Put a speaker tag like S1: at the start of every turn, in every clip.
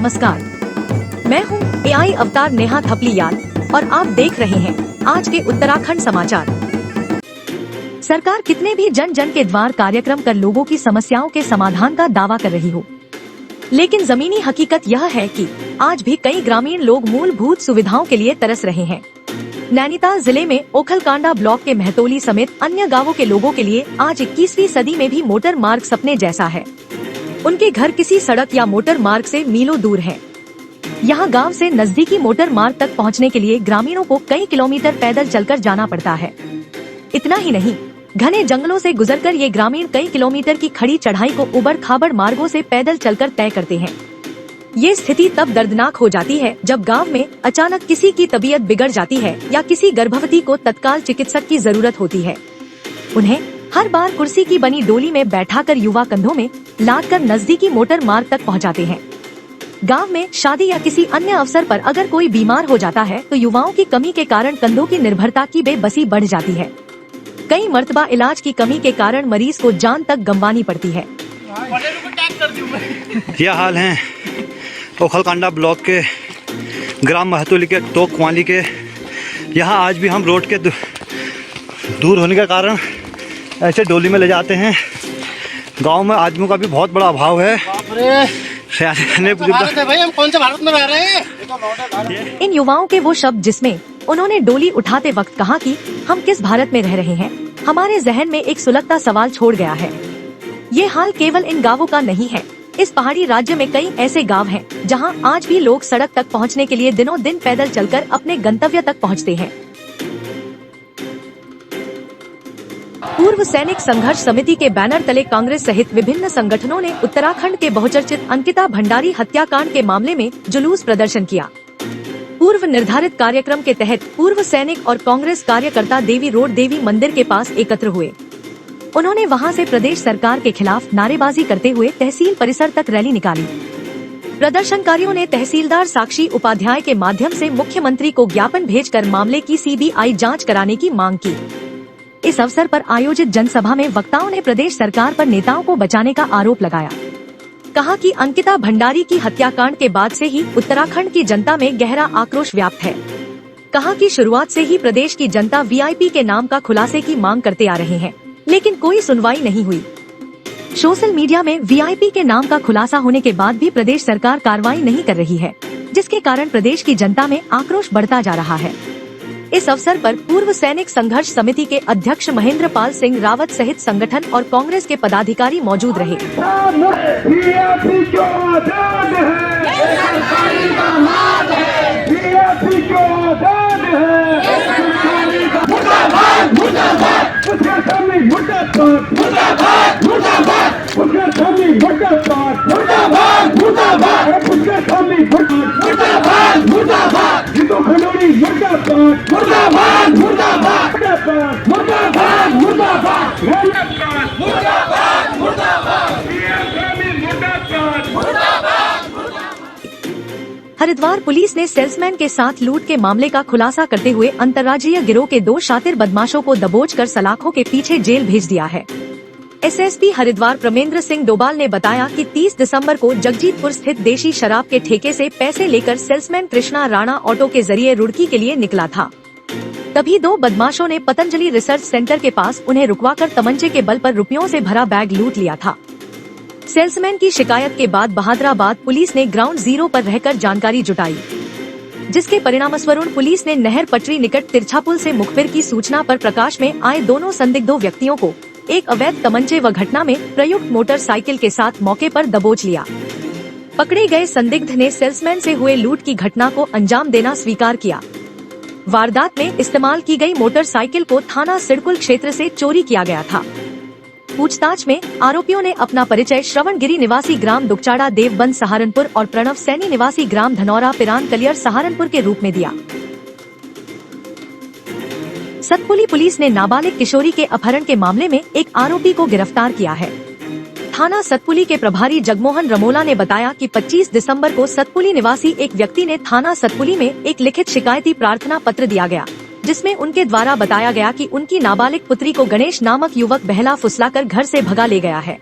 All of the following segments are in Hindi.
S1: नमस्कार, मैं हूँ AI अवतार नेहा थपलियाल और आप देख रहे हैं आज के उत्तराखंड समाचार। सरकार कितने भी जन जन के द्वार कार्यक्रम कर लोगों की समस्याओं के समाधान का दावा कर रही हो, लेकिन जमीनी हकीकत यह है कि आज भी कई ग्रामीण लोग मूलभूत सुविधाओं के लिए तरस रहे हैं। नैनीताल जिले में ओखलकांडा ब्लॉक के महतोली समेत अन्य गांवों के लोगों के लिए आज 21वीं सदी में भी मोटर मार्ग सपने जैसा है। उनके घर किसी सड़क या मोटर मार्ग से मीलों दूर हैं। यहाँ गांव से नजदीकी मोटर मार्ग तक पहुँचने के लिए ग्रामीणों को कई किलोमीटर पैदल चलकर जाना पड़ता है। इतना ही नहीं, घने जंगलों से गुजरकर ये ग्रामीण कई किलोमीटर की खड़ी चढ़ाई को उबड़ खाबड़ मार्गों से पैदल चलकर तय करते हैं। ये स्थिति तब दर्दनाक हो जाती है जब गांव में अचानक किसी की तबीयत बिगड़ जाती है या किसी गर्भवती को तत्काल चिकित्सक की जरूरत होती है। उन्हें हर बार कुर्सी की बनी डोली में बैठाकर युवा कंधों में लाद कर नजदीकी मोटर मार्ग तक पहुंचाते हैं। गांव में शादी या किसी अन्य अवसर पर अगर कोई बीमार हो जाता है तो युवाओं की कमी के कारण कंधों की निर्भरता की बेबसी बढ़ जाती है। कई मर्तबा इलाज की कमी के कारण मरीज को जान तक गंवानी पड़ती है।
S2: यह हाल है ओखलकांडा ब्लॉक के ग्राम महतोली के तोकवाली के। यहाँ आज भी हम रोड के दूर होने के कारण ऐसे डोली में ले जाते हैं। गांव में आदमियों का भी बहुत बड़ा अभाव है।
S3: भाई हम कौन से भारत में रह रहे हैं?
S1: इन युवाओं के वो शब्द जिसमें उन्होंने डोली उठाते वक्त कहा कि हम किस भारत में रह रहे हैं, हमारे जहन में एक सुलगता सवाल छोड़ गया है। ये हाल केवल इन गांवों का नहीं है। इस पहाड़ी राज्य में कई ऐसे गांव हैं जहां आज भी लोग सड़क तक पहुंचने के लिए दिनों दिन पैदल चलकर अपने गंतव्य तक पहुंचते हैं। पूर्व सैनिक संघर्ष समिति के बैनर तले कांग्रेस सहित विभिन्न संगठनों ने उत्तराखंड के बहुचर्चित अंकिता भंडारी हत्याकांड के मामले में जुलूस प्रदर्शन किया। पूर्व निर्धारित कार्यक्रम के तहत पूर्व सैनिक और कांग्रेस कार्यकर्ता देवी रोड देवी मंदिर के पास एकत्र हुए। उन्होंने वहां से प्रदेश सरकार के खिलाफ नारेबाजी करते हुए तहसील परिसर तक रैली निकाली। प्रदर्शनकारियों ने तहसीलदार साक्षी उपाध्याय के माध्यम से मुख्यमंत्री को ज्ञापन भेजकर मामले की CBI जांच कराने की मांग की। इस अवसर पर आयोजित जनसभा में वक्ताओं ने प्रदेश सरकार पर नेताओं को बचाने का आरोप लगाया। कहा कि अंकिता भंडारी की हत्याकांड के बाद से ही उत्तराखंड की जनता में गहरा आक्रोश व्याप्त है। कहा कि शुरुआत से ही प्रदेश की जनता VIP के नाम का खुलासे की मांग करते आ रहे हैं, लेकिन कोई सुनवाई नहीं हुई। सोशल मीडिया में VIP के नाम का खुलासा होने के बाद भी प्रदेश सरकार कार्रवाई नहीं कर रही है, जिसके कारण प्रदेश की जनता में आक्रोश बढ़ता जा रहा है। इस अवसर पर पूर्व सैनिक संघर्ष समिति के अध्यक्ष महेंद्र पाल सिंह रावत सहित संगठन और कांग्रेस के पदाधिकारी मौजूद रहे। हरिद्वार पुलिस ने सेल्समैन के साथ लूट के मामले का खुलासा करते हुए अंतर्राज्यीय गिरोह के 2 शातिर बदमाशों को दबोचकर सलाखों के पीछे जेल भेज दिया है। SSP हरिद्वार प्रमेंद्र सिंह डोभाल ने बताया कि 30 दिसंबर को जगजीतपुर स्थित देशी शराब के ठेके से पैसे लेकर सेल्समैन कृष्णा राणा ऑटो के जरिए रुड़की के लिए निकला था। तभी 2 बदमाशों ने पतंजलि रिसर्च सेंटर के पास उन्हें रुकवाकर तमंचे के बल पर रुपयों से भरा बैग लूट लिया था। सेल्समैन की शिकायत के बाद बहादुराबाद पुलिस ने ग्राउंड जीरो पर रहकर जानकारी जुटाई, जिसके परिणामस्वरूप पुलिस ने नहर पटरी निकट तिरछा पुल से मुखबिर की सूचना पर प्रकाश में आए दोनों संदिग्धों व्यक्तियों को एक अवैध तमंचे व घटना में प्रयुक्त मोटरसाइकिल के साथ मौके पर दबोच लिया। पकड़े गए संदिग्ध ने सेल्समैन से हुए लूट की घटना को अंजाम देना स्वीकार किया। वारदात में इस्तेमाल की गई मोटरसाइकिल को थाना सिडकुल क्षेत्र से चोरी किया गया था। पूछताछ में आरोपियों ने अपना परिचय श्रवणगिरी निवासी ग्राम दुगचाड़ा देवबंद सहारनपुर और प्रणव सैनी निवासी ग्राम धनौरा पिरान कलियर सहारनपुर के रूप में दिया। सतपुली पुलिस ने नाबालिग किशोरी के अपहरण के मामले में एक आरोपी को गिरफ्तार किया है। थाना सतपुली के प्रभारी जगमोहन रमोला ने बताया कि 25 दिसंबर को सतपुली निवासी एक व्यक्ति ने थाना सतपुली में एक लिखित शिकायती प्रार्थना पत्र दिया गया, जिसमें उनके द्वारा बताया गया कि उनकी नाबालिग पुत्री को गणेश नामक युवक बहला फुसलाकर घर से भगा ले गया है।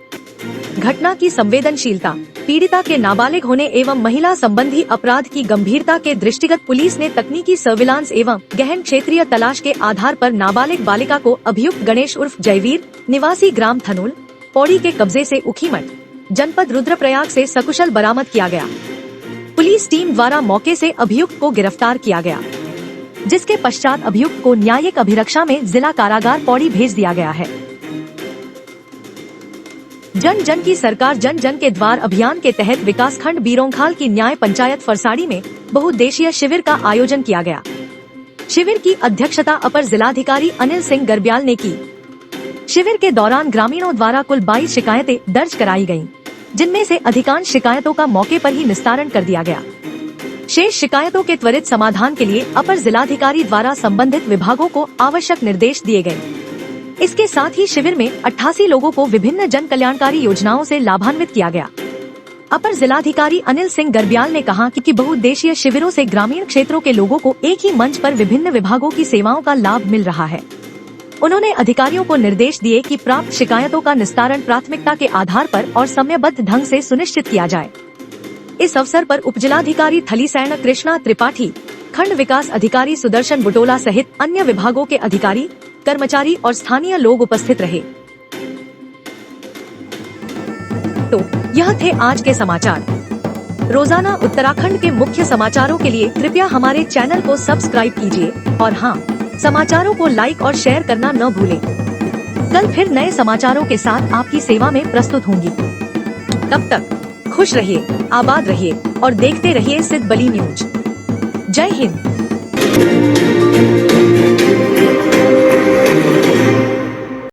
S1: घटना की संवेदनशीलता पीड़िता के नाबालिग होने एवं महिला संबंधी अपराध की गंभीरता के दृष्टिगत पुलिस ने तकनीकी सर्विलांस एवं गहन क्षेत्रीय तलाश के आधार पर नाबालिग बालिका को अभियुक्त गणेश उर्फ जयवीर निवासी ग्राम थनूल पौड़ी के कब्जे से उखीमठ जनपद रुद्रप्रयाग से सकुशल बरामद किया गया। पुलिस टीम द्वारा मौके से अभियुक्त को गिरफ्तार किया गया, जिसके पश्चात अभियुक्त को न्यायिक अभिरक्षा में जिला कारागार पौड़ी भेज दिया गया है। जन जन की सरकार जन जन के द्वार अभियान के तहत विकासखंड बीरोंखाल की न्याय पंचायत फरसाड़ी में बहुउद्देशीय शिविर का आयोजन किया गया। शिविर की अध्यक्षता अपर जिलाधिकारी अनिल सिंह गर्ब्याल ने की। शिविर के दौरान ग्रामीणों द्वारा कुल 22 शिकायतें दर्ज कराई गयीं, जिनमें से अधिकांश शिकायतों का मौके पर ही निस्तारण कर दिया गया। शेष शिकायतों के त्वरित समाधान के लिए अपर जिलाधिकारी द्वारा संबंधित विभागों को आवश्यक निर्देश दिए गए। इसके साथ ही शिविर में 88 लोगों को विभिन्न जन कल्याणकारी योजनाओं से लाभान्वित किया गया। अपर जिलाधिकारी अनिल सिंह गर्ब्याल ने कहा कि बहुउद्देशीय शिविरों से ग्रामीण क्षेत्रों के लोगों को एक ही मंच पर विभिन्न विभागों की सेवाओं का लाभ मिल रहा है। उन्होंने अधिकारियों को निर्देश दिए कि प्राप्त शिकायतों का निस्तारण प्राथमिकता के आधार पर और समयबद्ध ढंग से सुनिश्चित किया जाए। इस अवसर पर उपजिलाधिकारी थलीसैन कृष्णा त्रिपाठी, खंड विकास अधिकारी सुदर्शन बुटोला सहित अन्य विभागों के अधिकारी, कर्मचारी और स्थानीय लोग उपस्थित रहे। तो यह थे आज के समाचार। रोजाना उत्तराखंड के मुख्य समाचारों के लिए कृपया हमारे चैनल को सब्सक्राइब कीजिए और हाँ, समाचारों को लाइक और शेयर करना न भूलें। कल फिर नए समाचारों के साथ आपकी सेवा में प्रस्तुत होंगी। तब तक खुश रहिए, आबाद रहिए और देखते रहिए सिद्ध बली न्यूज। जय हिंद।